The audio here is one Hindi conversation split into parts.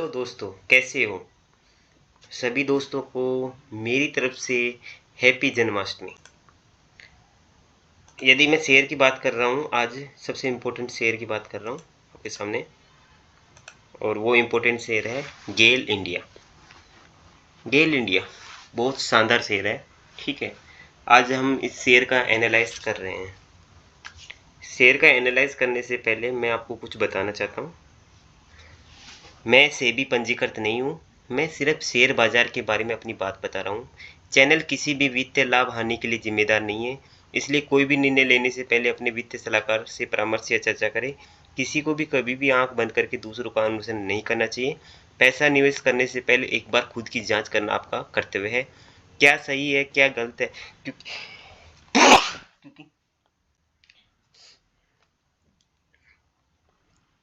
हेलो दोस्तों, कैसे हो? सभी दोस्तों को मेरी तरफ से हैप्पी जन्माष्टमी। यदि मैं शेयर की बात कर रहा हूँ, आज सबसे इम्पोर्टेंट शेयर की बात कर रहा हूँ आपके सामने, और वो इम्पोर्टेंट शेयर है गेल इंडिया। गेल इंडिया बहुत शानदार शेयर है, ठीक है। आज हम इस शेयर का एनालाइज कर रहे हैं। शेयर का एनालाइज करने से पहले मैं आपको कुछ बताना चाहता हूँ। मैं सेबी पंजीकृत नहीं हूँ, मैं सिर्फ शेयर बाजार के बारे में अपनी बात बता रहा हूँ। चैनल किसी भी वित्तीय लाभ हानि के लिए जिम्मेदार नहीं है, इसलिए कोई भी निर्णय लेने से पहले अपने वित्तीय सलाहकार से परामर्श या चर्चा करें। किसी को भी कभी भी आंख बंद करके दूसरों का अनुसरण नहीं करना चाहिए। पैसा निवेश करने से पहले एक बार खुद की जांच करना आपका कर्तव्य है। क्या सही है, क्या गलत है, क्योंकि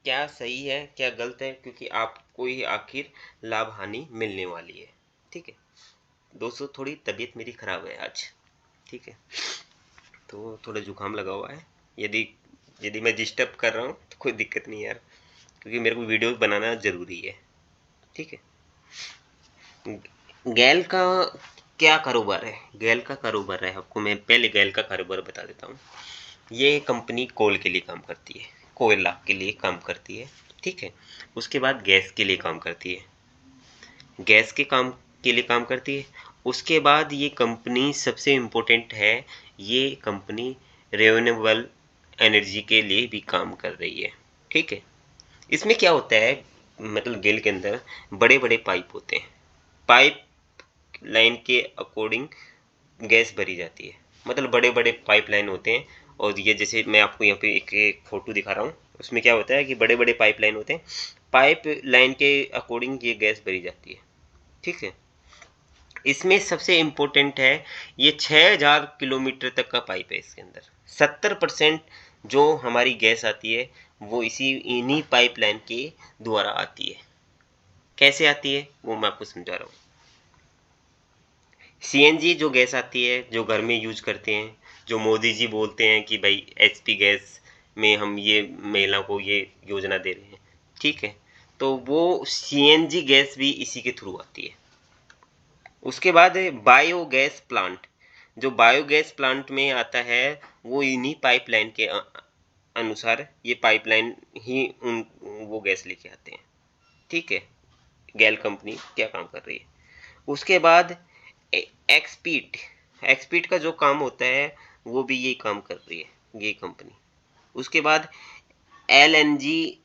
क्या सही है क्या गलत है, क्योंकि आपको ही आखिर लाभ हानि मिलने वाली है, ठीक है। दोस्तों, थोड़ी तबीयत मेरी खराब है आज, ठीक है। तो थोड़ा जुकाम लगा हुआ है। यदि यदि मैं डिस्टर्ब कर रहा हूँ तो कोई दिक्कत नहीं यार, क्योंकि मेरे को वीडियो बनाना ज़रूरी है, ठीक है। गैल का क्या कारोबार है? गैल का कारोबार है, आपको मैं पहले गैल का कारोबार बता देता हूँ। ये कंपनी कोल के लिए काम करती है, कोयला के लिए काम करती है, ठीक है। उसके बाद गैस के लिए काम करती है, गैस के लिए काम करती है। उसके बाद ये कंपनी सबसे इम्पोर्टेंट है, ये कंपनी रिन्यूएबल एनर्जी के लिए भी काम कर रही है, ठीक है। इसमें क्या होता है, मतलब गेल के अंदर बड़े बड़े पाइप होते हैं। पाइप लाइन के अकॉर्डिंग गैस भरी जाती है, मतलब बड़े बड़े पाइप लाइन होते हैं। और ये जैसे मैं आपको यहाँ पे एक फोटो दिखा रहा हूँ, उसमें क्या होता है कि बड़े बड़े पाइप लाइन होते हैं। पाइप लाइन के अकॉर्डिंग ये गैस भरी जाती है, ठीक है। इसमें सबसे इम्पोर्टेंट है, ये 6000 किलोमीटर तक का पाइप है। इसके अंदर 70% जो हमारी गैस आती है वो इन्हीं पाइपलाइन के द्वारा आती है। कैसे आती है वो मैं आपको समझा रहा हूँ। सीएनजी जो गैस आती है, जो घर में यूज करते हैं, जो मोदी जी बोलते हैं कि भाई एचपी गैस में हम ये महिला को ये योजना दे रहे हैं, ठीक है। तो वो सीएनजी गैस भी इसी के थ्रू आती है। उसके बाद है बायोगैस प्लांट। जो बायोगैस प्लांट में आता है वो इन्हीं पाइपलाइन के अनुसार, ये पाइपलाइन ही उन वो गैस लेके आते हैं, ठीक है। गैल कंपनी क्या काम कर रही है। उसके बाद एक्सपीट एक्सपीट का जो काम होता है वो भी यही काम कर रही है, ये कंपनी। उसके बाद एलएनजी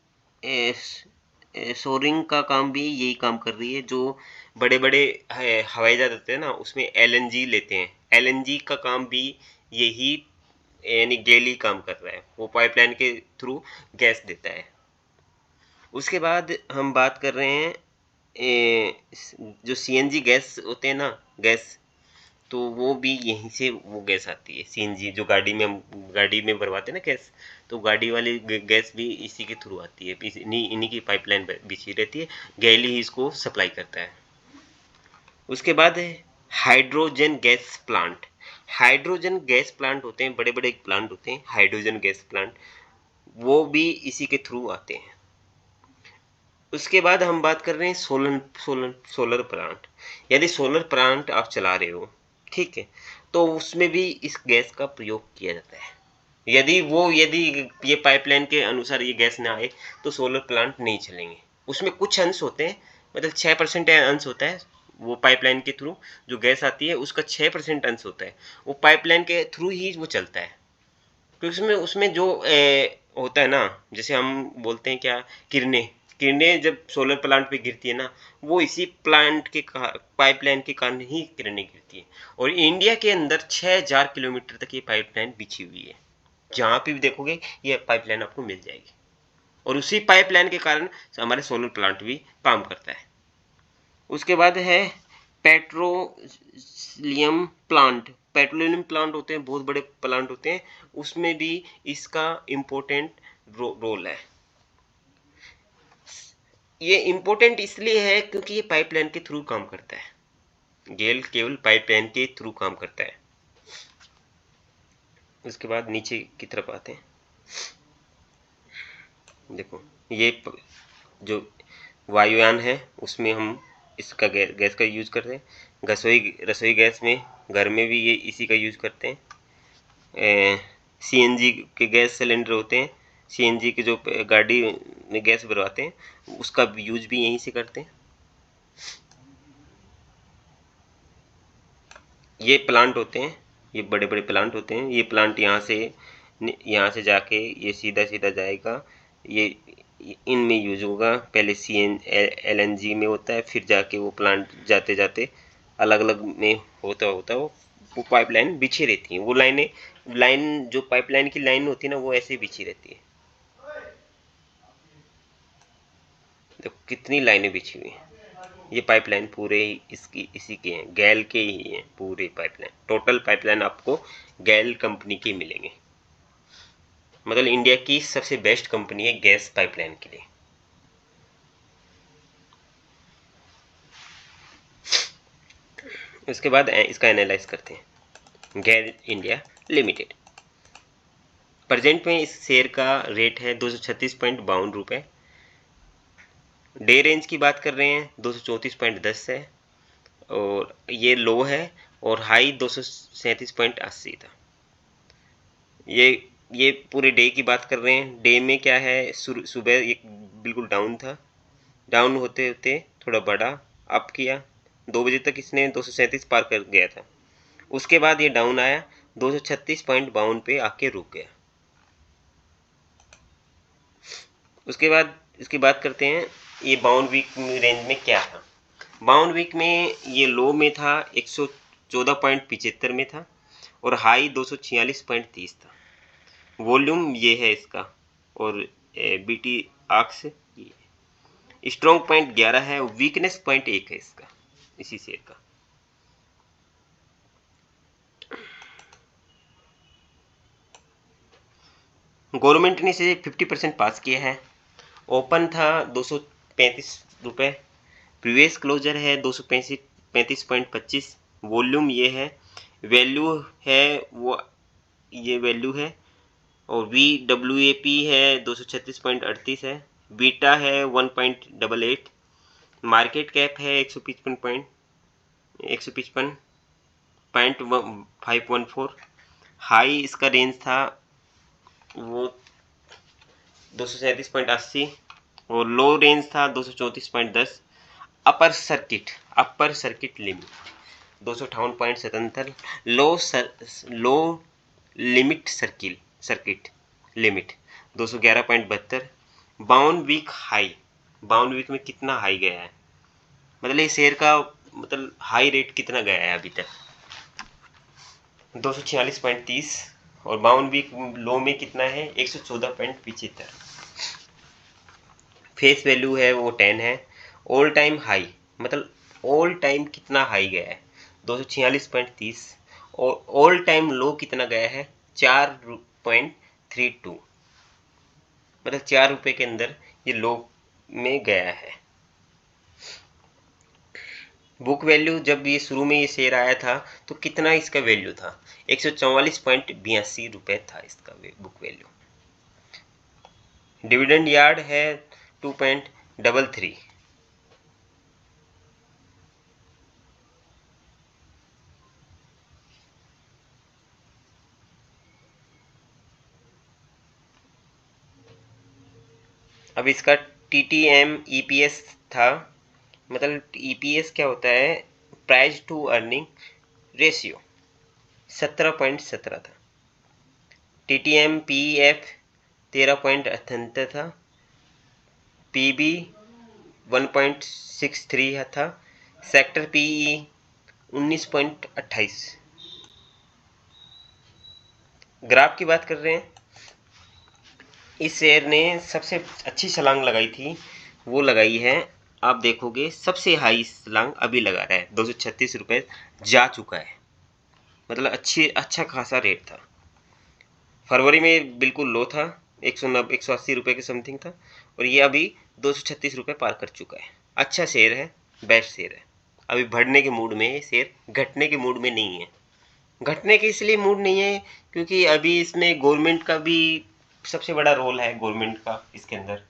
सोरिंग का काम भी यही काम कर रही है। जो बड़े बड़े हवाई जहाज होते हैं ना, उसमें एलएनजी लेते हैं, एलएनजी का काम भी यही यानी गेल ही काम कर रहा है, वो पाइपलाइन के थ्रू गैस देता है। उसके बाद हम बात कर रहे हैं जो सीएनजी गैस होते हैं ना, गैस, तो वो भी यहीं से वो गैस आती है। सीएनजी जो गाड़ी में भरवाते हैं ना गैस, तो गाड़ी वाली गैस भी इसी के थ्रू आती है, इन्हीं की पाइपलाइन बिछी रहती है। गैल ही इसको सप्लाई करता है। उसके बाद है hydrogen gas plant. Hydrogen gas plant होते हैं, बड़े बड़े प्लांट होते हैं हाइड्रोजन गैस प्लांट, वो भी इसी के थ्रू आते हैं। उसके बाद हम बात कर रहे हैं सोलर प्लांट। यदि सोलर प्लांट आप चला रहे हो, ठीक है, तो उसमें भी इस गैस का प्रयोग किया जाता है। यदि ये पाइपलाइन के अनुसार ये गैस ना आए तो सोलर प्लांट नहीं चलेंगे। उसमें कुछ अंश होते हैं, मतलब 6% अंश होता है वो पाइपलाइन के थ्रू जो गैस आती है, उसका 6% अंश होता है, वो पाइपलाइन के थ्रू ही वो चलता है। तो उसमें उसमें जो होता है ना, जैसे हम बोलते हैं क्या, किरणें किरणें जब सोलर प्लांट पे गिरती है ना, वो इसी प्लांट के पाइपलाइन के कारण ही किरणें गिरती है। और इंडिया के अंदर 6000 किलोमीटर तक ये पाइपलाइन बिछी हुई है, जहाँ पे भी देखोगे ये पाइपलाइन आपको मिल जाएगी। और उसी पाइपलाइन के कारण हमारे सोलर प्लांट भी काम करता है। उसके बाद है पेट्रोलियम प्लांट। पेट्रोलियम प्लांट होते हैं, बहुत बड़े प्लांट होते हैं, उसमें भी इसका इम्पोर्टेंट रोल है। ये इम्पोर्टेंट इसलिए है क्योंकि ये पाइपलाइन के थ्रू काम करता है, गेल केवल पाइपलाइन के थ्रू काम करता है। उसके बाद नीचे की तरफ आते हैं। देखो, ये जो वायुयान है उसमें हम इसका गैस का यूज करते हैं। रसोई गैस में घर में भी ये इसी का यूज करते हैं। सीएनजी के गैस सिलेंडर होते हैं, सीएनजी के जो गाड़ी में गैस भरवाते हैं उसका यूज भी यहीं से करते हैं। ये प्लांट होते हैं, ये बड़े बड़े प्लांट होते हैं। ये प्लांट यहाँ से जाके ये सीधा सीधा जाएगा, ये इनमें यूज होगा। पहले एलएनजी में होता है, फिर जाके वो प्लांट जाते जाते अलग अलग में होता होता वो पाइपलाइन बिछी रहती है। वो लाइन जो पाइपलाइन की लाइन होती है ना, वो ऐसे बिछी रहती है। तो कितनी लाइनें बिछी हुई हैं। ये पाइपलाइन पूरे इसी के हैं, गैल के ही हैं पूरे पाइपलाइन। टोटल पाइपलाइन आपको गैल कंपनी के मिलेंगे। मतलब इंडिया की सबसे बेस्ट कंपनी है गैस पाइपलाइन के लिए। उसके बाद इसका एनालाइज करते हैं। गैल इंडिया लिमिटेड, प्रेजेंट में इस शेयर का रेट है 236.52 रुपये। डे रेंज की बात कर रहे हैं 234.10 है, और ये लो है, और हाई 237.80 था। ये पूरे डे की बात कर रहे हैं। डे में क्या है, सुबह ये बिल्कुल डाउन था, डाउन होते होते थोड़ा बढ़ा, अप किया। 2 बजे तक इसने 237 पार कर गया था। उसके बाद ये डाउन आया, 236.52 पे आके रुक गया। उसके बाद इसकी बात करते हैं, ये 52 वीक रेंज में क्या था। 52 वीक में ये लो में था 114.75 में था, और हाई 246.30 था। वॉल्यूम ये है इसका, और बीटी आक्स स्ट्रॉन्ग पॉइंट 11 है, वीकनेस पॉइंट 1 है इसका, इसी शेयर का। गवर्नमेंट ने इसे 50% पास किया है। ओपन था 235 रुपये, प्रीवियस क्लोजर है 235.25। वॉल्यूम ये है, वैल्यू है वो ये वैल्यू है, और VWAP है 236.38 है, बीटा है 1.88, मार्केट कैप है 155.514। हाई इसका रेंज था वो 237.80, और लो रेंज था 234.10। Upper circuit limit 258.77। Low limit circuit limit 211.72। 52 week high, 52 week में कितना हाई गया है, मतलब ये शेयर का मतलब हाई रेट कितना गया है अभी तक, 246.30। और 52 वीक लो में कितना है, 114.75। फेस वैल्यू है वो 10 है। ऑल टाइम हाई, मतलब ऑल टाइम कितना हाई गया है, 246.30। और ऑल टाइम लो कितना गया है, 4.32, मतलब 4 रुपये के अंदर ये लो में गया है। बुक वैल्यू जब ये शुरू में ये शेयर आया था तो कितना इसका वैल्यू था, 144.82 रुपये था इसका बुक वैल्यू। डिविडेंड यार्ड है 2.33। अब इसका TTM EPS था, मतलब EPS क्या होता है, प्राइस टू अर्निंग रेशियो, 17.17 था। TTM PEF 13.78 था, PB 1.63 था, सेक्टर PE 19.28। ग्राफ की बात कर रहे हैं, इस शेयर ने सबसे अच्छी छलांग लगाई थी, वो लगाई है, आप देखोगे सबसे हाई छलांग अभी लगा रहा है, 236 रुपये जा चुका है, मतलब अच्छा खासा रेट था। फरवरी में बिल्कुल लो था, 180 रुपये के समथिंग था, और ये अभी 236 रुपये पार कर चुका है। अच्छा शेयर है, बेस्ट शेयर है। अभी बढ़ने के मूड में है शेयर, घटने के मूड में नहीं है। घटने के इसलिए मूड नहीं है क्योंकि अभी इसमें गवर्नमेंट का भी सबसे बड़ा रोल है, गवर्नमेंट का इसके अंदर,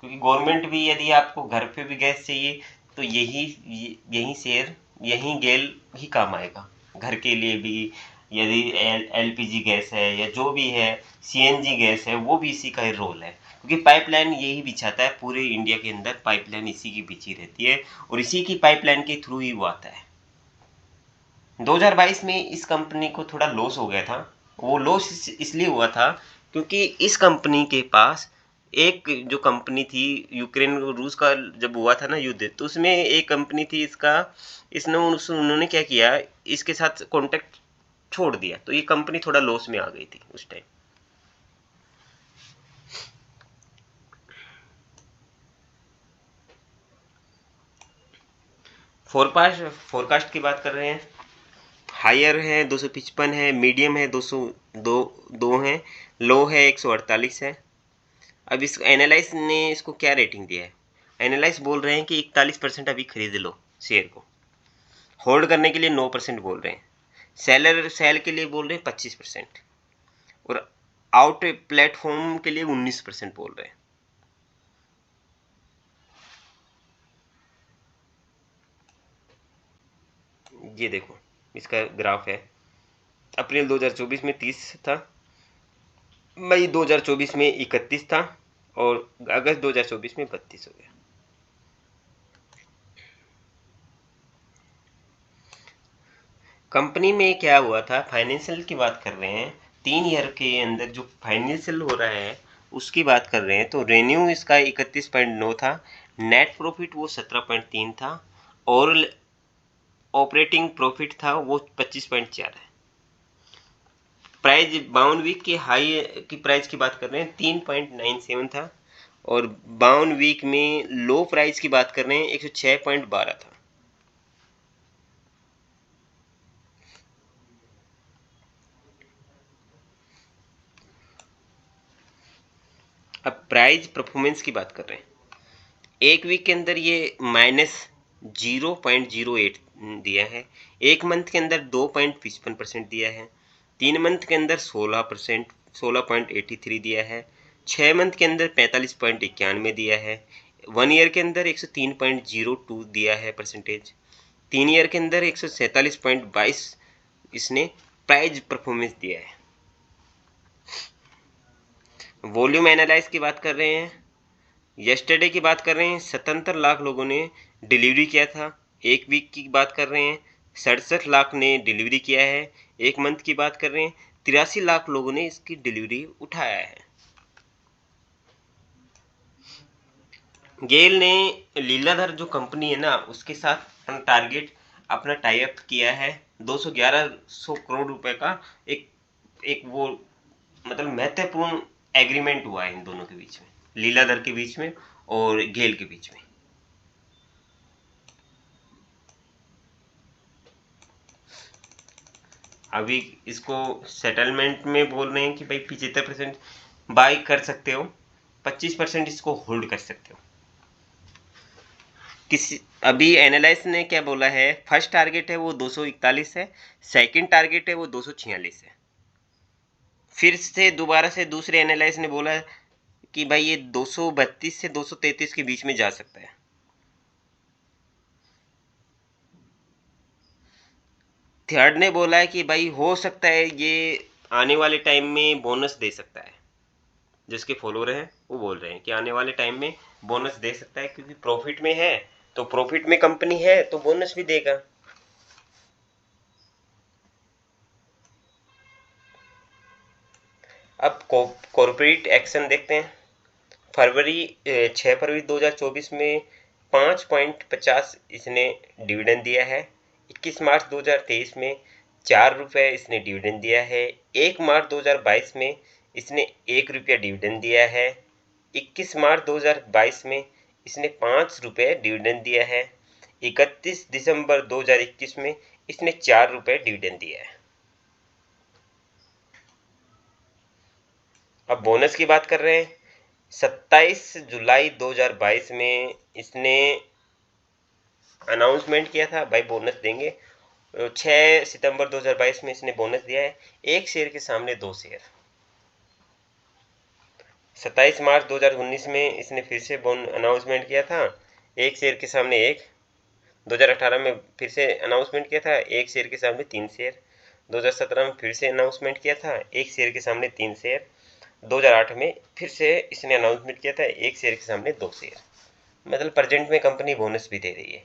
क्योंकि गवर्नमेंट भी, यदि आपको घर पे भी गैस चाहिए तो यही शेयर, यही गेल ही काम आएगा। घर के लिए भी यदि एलपीजी गैस है या जो भी है, सीएनजी गैस है, वो भी इसी का ही रोल है, क्योंकि पाइपलाइन यही बिछाता है पूरे इंडिया के अंदर। पाइपलाइन इसी की बिछी रहती है और इसी की पाइपलाइन के थ्रू ही वो आता है। 2022 में इस कंपनी को थोड़ा लॉस हो गया था। वो लॉस इसलिए हुआ था क्योंकि इस कंपनी के पास एक जो कंपनी थी, यूक्रेन रूस का जब हुआ था ना युद्ध, तो उसमें एक कंपनी थी इसका, उन्होंने क्या किया, इसके साथ कॉन्टेक्ट छोड़ दिया, तो ये कंपनी थोड़ा लॉस में आ गई थी उस टाइम। फोरकास्ट की बात कर रहे हैं। हायर है 255 है, मीडियम है 202 है, लो है 148 है। अब इस एनालाइज ने इसको क्या रेटिंग दिया है? एनालाइज बोल रहे हैं कि 41% अभी खरीद लो शेयर को। होल्ड करने के लिए 9% बोल रहे हैं। सेल के लिए बोल रहे हैं 25%, और आउट प्लेटफॉर्म के लिए 19% बोल रहे हैं। ये देखो इसका ग्राफ है। अप्रैल 2024 में 30 था, मई 2024 में 31 था, और अगस्त 2024 में 32 हो गया। कंपनी में क्या हुआ था, फाइनेंशियल की बात कर रहे हैं, 3 ईयर के अंदर जो फाइनेंशियल हो रहा है उसकी बात कर रहे हैं। तो रेन्यू इसका 31.9 था, नेट प्रॉफिट वो 17.3 था, और ऑपरेटिंग प्रॉफिट था वो 25.4 है। प्राइस 52 वीक के हाई की प्राइस की बात कर रहे हैं, 3.97 था, और 52 वीक में लो प्राइस की बात कर रहे हैं, 106.12 था। अब प्राइस परफॉर्मेंस की बात कर रहे हैं। एक वीक के अंदर ये -0.08 दिया है, एक मंथ के अंदर 2.55% दिया है, 3 मंथ के अंदर 16%, 16.83 दिया है, 6 मंथ के अंदर 45.91 दिया है, 1 ईयर के अंदर 103.02 दिया है परसेंटेज, 3 ईयर के अंदर 147.22 इसने प्राइज परफॉर्मेंस दिया है। वॉल्यूम एनालाइज की बात कर रहे हैं, यस्टरडे की बात कर रहे हैं, 77 लाख लोगों ने डिलीवरी किया था। एक वीक की बात कर रहे हैं, 67 लाख ने डिलीवरी किया है। एक मंथ की बात कर रहे हैं, 83 लाख लोगों ने इसकी डिलीवरी उठाया है। गेल ने लीलाधर जो कंपनी है ना, उसके साथ टारगेट अपना टाई अप किया है, 211 करोड़ रुपए का एक एक वो मतलब महत्वपूर्ण एग्रीमेंट हुआ है इन दोनों के बीच में, लीलाधर के बीच में और गेल के बीच में। अभी इसको सेटलमेंट में बोल रहे हैं कि भाई 75% बाई कर सकते हो, 25% इसको होल्ड कर सकते हो। किसी अभी एनालाइस्ट ने क्या बोला है, फर्स्ट टारगेट है वो 241 है, सेकंड टारगेट है वो 246 है। फिर से दोबारा से दूसरे एनालाइस्ट ने बोला कि भाई ये 232 से 233 के बीच में जा सकता है। थर्ड ने बोला है कि भाई हो सकता है ये आने वाले टाइम में बोनस दे सकता है। जिसके फॉलोअर हैं वो बोल रहे हैं कि आने वाले टाइम में बोनस दे सकता है, क्योंकि प्रॉफिट में है, तो प्रॉफिट में कंपनी है तो बोनस भी देगा। अब कॉर्पोरेट एक्शन देखते हैं। 6 फरवरी 2024 में 5.50 इसने डिविडेंड दिया है। 21 मार्च 2023 में 4 रुपये इसने डिविडेंड दिया है। 1 मार्च 2022 में इसने 1 रुपया डिविडेंड दिया है। 21 मार्च 2022 में इसने 5 रुपये डिविडेंड दिया है। 31 दिसंबर 2021 में इसने 4 रुपये डिविडेंड दिया है। अब बोनस की बात कर रहे हैं। 27 जुलाई 2022 में इसने अनाउंसमेंट किया था भाई बोनस देंगे। 6 सितंबर 2022 में इसने बोनस दिया है। एक शेयर के सामने 2 शेयर। 27 मार्च 2019 में इसने फिर से बोन अनाउंसमेंट किया था, एक शेयर के सामने एक। 2018 में फिर से अनाउंसमेंट किया था, एक शेयर के सामने 3 शेयर। 2017 में फिर से अनाउंसमेंट किया था, एक शेयर के सामने 3 शेयर। 2008 में फिर से इसने अनाउंसमेंट किया था, एक शेयर के सामने 2 शेयर। मतलब प्रेजेंट में कंपनी बोनस भी दे रही है,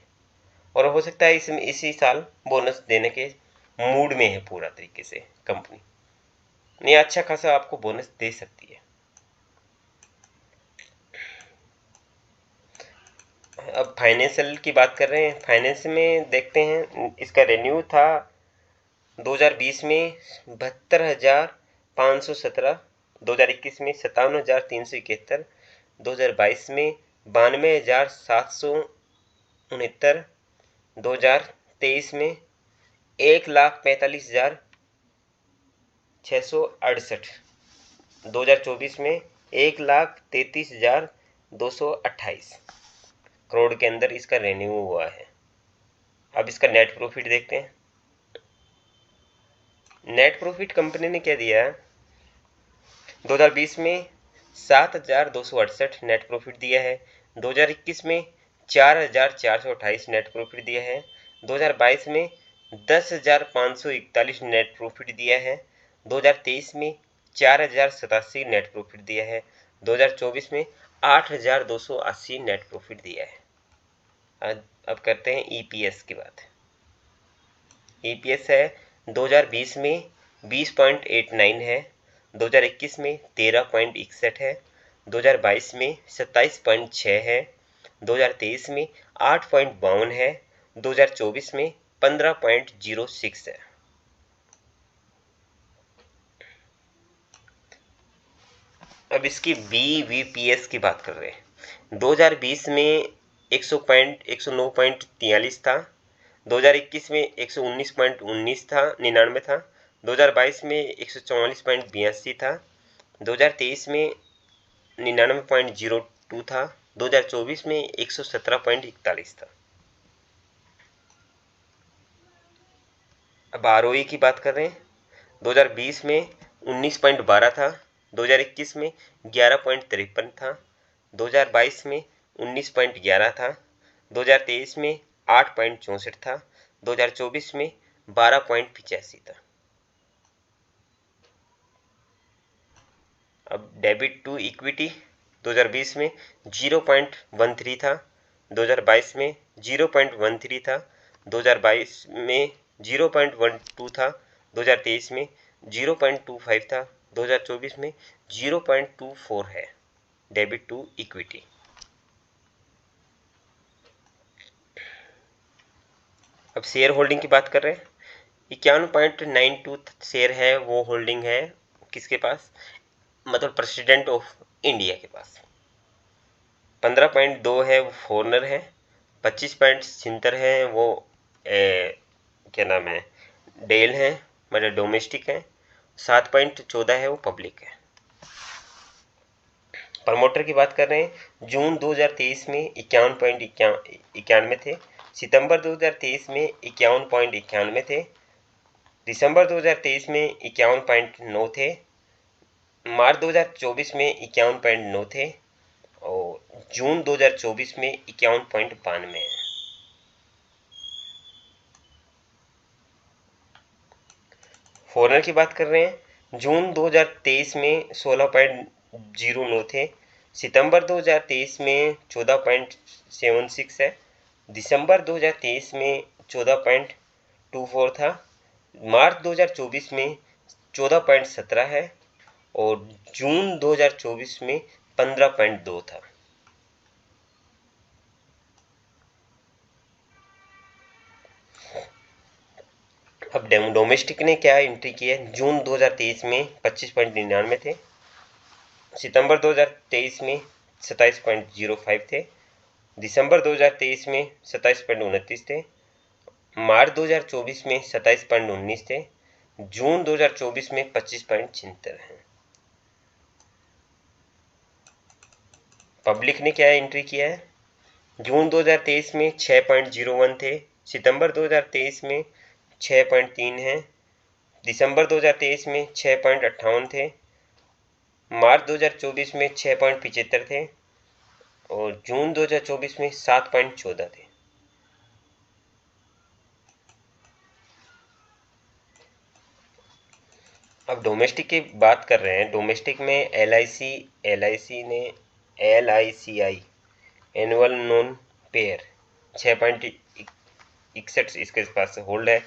और हो सकता है इसमें इसी साल बोनस देने के मूड में है पूरा तरीके से कंपनी। नहीं, अच्छा खासा आपको बोनस दे सकती है। अब फाइनेंशियल की बात कर रहे हैं। फाइनेंस में देखते हैं, इसका रेन्यू था 2020 में 72,517, 2021 में 57,371, 2022 में 92,769, 2023 में 1,45,668, 2024 में 1,33,228 करोड़ के अंदर इसका रेन्यू हुआ है। अब इसका नेट प्रॉफिट देखते हैं। नेट प्रॉफिट कंपनी ने क्या दिया है, 2020 में 7,268 नेट प्रॉफिट दिया है, 2021 में 4,428 नेट प्रॉफिट दिया है, 2022 में 10,541 नेट प्रॉफिट दिया है, 2023 में 4,087 नेट प्रॉफिट दिया है, 2024 में 8,280 नेट प्रॉफिट दिया है। अब करते हैं ईपीएस की बात। ईपीएस है 2020 में 20.89 है, 2021 में 13.61 है, 2022 में 27.6 है, 2023 में 8.52 है, 2024 में 15.06 है। अब इसकी बीवीपीएस की बात कर रहे हैं। 2020 में 109.43 था, 2021 में 119.19 था, 99 था, 2022 में 144.82 था, 2023 में 99.02 था, 2024 में 117.41 था। अब आरओई की बात कर रहे हैं। 2020 में 19.12 था, 2021 में 11.53 था, 2022 में 19.11 था, 2023 में 8.64 था, 2024 में 12.85 था। अब डेबिट टू इक्विटी 2020 में 0.13 था, 2022 में 0.13 था, 2022 में 0.12 था, 2023 में 0.25 था, 2024 में 0.24 है डेबिट टू इक्विटी। अब शेयर होल्डिंग की बात कर रहे हैं। 51.92 शेयर है, वो होल्डिंग है किसके पास, मतलब प्रेसिडेंट ऑफ इंडिया के पास। 15.2 है वो फॉरनर है, 25.76 है वो क्या नाम है, डेल है, मतलब डोमेस्टिक है, 7.14 है वो पब्लिक है। प्रमोटर की बात कर रहे हैं। जून 2023 में 51.91 थे, सितंबर 2023 में 51.91 थे, दिसंबर 2023 में 51.9 थे, मार्च 2024 में 51.9 थे, और जून 2024 में 51.92 है। फॉरनर की बात कर रहे हैं। जून 2023 में 16.09 थे, सितंबर 2023 में 14.76 है, दिसंबर 2023 में 14.24 था, मार्च 2024 में 14.17 है, और जून 2024 में 15.2 था। अब डोमेस्टिक ने क्या एंट्री की है। जून 2023 में 25.99 थे, सितंबर 2023 में 27.05 थे, दिसंबर 2023 में 27.29 थे, मार्च 2024 में 27.19 थे, जून 2024 में 25.76 हैं। पब्लिक ने क्या एंट्री किया है। जून 2023 में 6.01 थे, सितंबर 2023 में 6.3 है, दिसंबर 2023 में 6.58 थे, मार्च 2024 में 6.75 थे और जून 2024 में 7.14 थे। अब डोमेस्टिक की बात कर रहे हैं। डोमेस्टिक में LIC ने LICI एनुअल नॉन पेयर 6.61 इसके पास होल्ड है।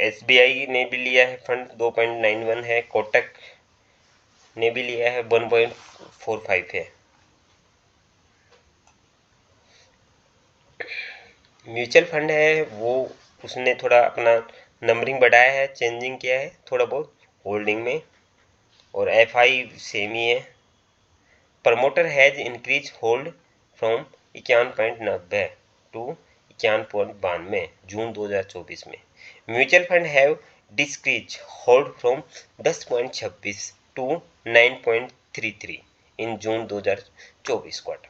SBI ने भी लिया है फंड 2.91 है। कोटक ने भी लिया है 1.45 है। म्यूचुअल फंड है वो उसने थोड़ा अपना नंबरिंग बढ़ाया है, चेंजिंग किया है थोड़ा बहुत होल्डिंग में, और FI सेम ही है। Promoter has increase hold from 91.90 to 91.92 June 2024 में। Mutual fund have decrease hold from 10.26 to 9.33 in June 2024 quarter.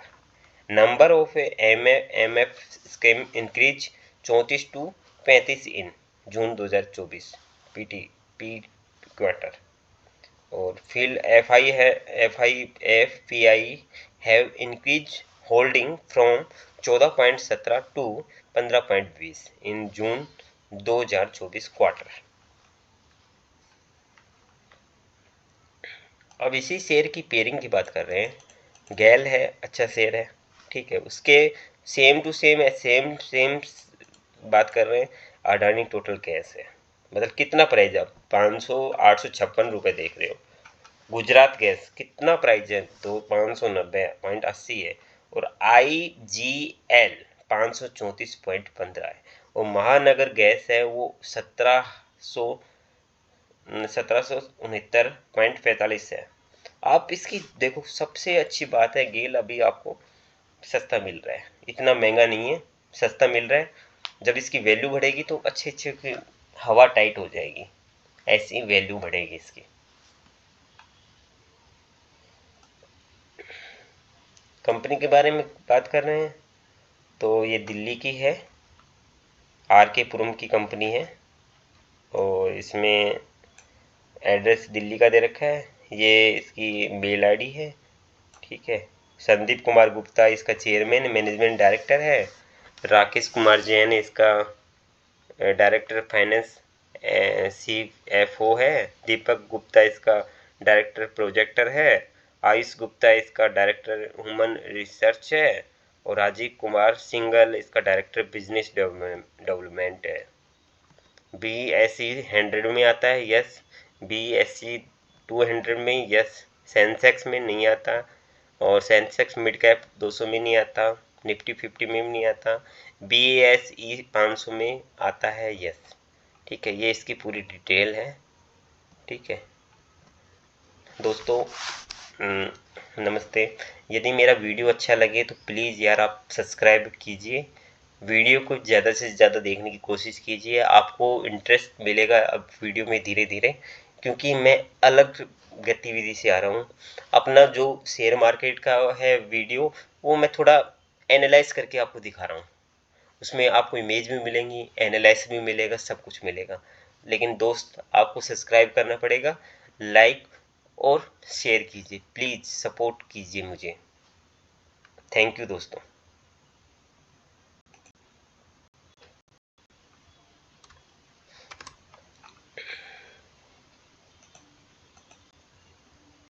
Number of MF scheme increase 34 to 35 in June 2024 P quarter. और फिर FPI have increase holding from 14.17 to 15.20 in June 2024 quarter. अब इसी शेयर की पेयरिंग की बात कर रहे हैं। गैल है, अच्छा शेयर है, ठीक है। उसके सेम टू सेम बात कर रहे हैं। अडानी टोटल कैश है, मतलब कितना प्राइस आप 856 रुपये देख रहे हो। गुजरात गैस कितना प्राइस है, तो 590.80 है। और IGL 534.15 है। और महानगर गैस है वो 1769.45 है। आप इसकी देखो, सबसे अच्छी बात है गेल अभी आपको सस्ता मिल रहा है, इतना महंगा नहीं है, सस्ता मिल रहा है। जब इसकी वैल्यू बढ़ेगी तो अच्छे की हवा टाइट हो जाएगी, ऐसी वैल्यू बढ़ेगी इसकी। कंपनी के बारे में बात कर रहे हैं तो ये दिल्ली की है, RK पुरम की कंपनी है और इसमें एड्रेस दिल्ली का दे रखा है। ये इसकी मेल ID है, ठीक है। संदीप कुमार गुप्ता इसका चेयरमैन मैनेजमेंट डायरेक्टर है। राकेश कुमार जैन इसका डायरेक्टर फाइनेंस CFO है। दीपक गुप्ता इसका डायरेक्टर प्रोजेक्टर है। आयुष गुप्ता इसका डायरेक्टर ह्यूमन रिसर्च है। और राजीव कुमार सिंगल इसका डायरेक्टर बिजनेस डेवलपमेंट है। BSE 100 में आता है, यस। BSE 200 में, यस। सेंसेक्स में नहीं आता, और सेंसेक्स मिड कैप 200 में नहीं आता, निफ्टी 50 में भी नहीं आता। BSE 500 में आता है, यस, ठीक है। ये इसकी पूरी डिटेल है, ठीक है दोस्तों। नमस्ते। यदि मेरा वीडियो अच्छा लगे तो प्लीज़ यार आप सब्सक्राइब कीजिए, वीडियो को ज़्यादा से ज़्यादा देखने की कोशिश कीजिए। आपको इंटरेस्ट मिलेगा अब वीडियो में धीरे धीरे, क्योंकि मैं अलग गतिविधि से आ रहा हूँ। अपना जो शेयर मार्केट का है वीडियो, वो मैं थोड़ा एनालाइज करके आपको दिखा रहा हूँ। उसमें आपको इमेज भी मिलेंगी, एनालाइज भी मिलेगा, सब कुछ मिलेगा। लेकिन दोस्त आपको सब्सक्राइब करना पड़ेगा, लाइक और शेयर कीजिए, प्लीज़ सपोर्ट कीजिए मुझे। थैंक यू दोस्तों।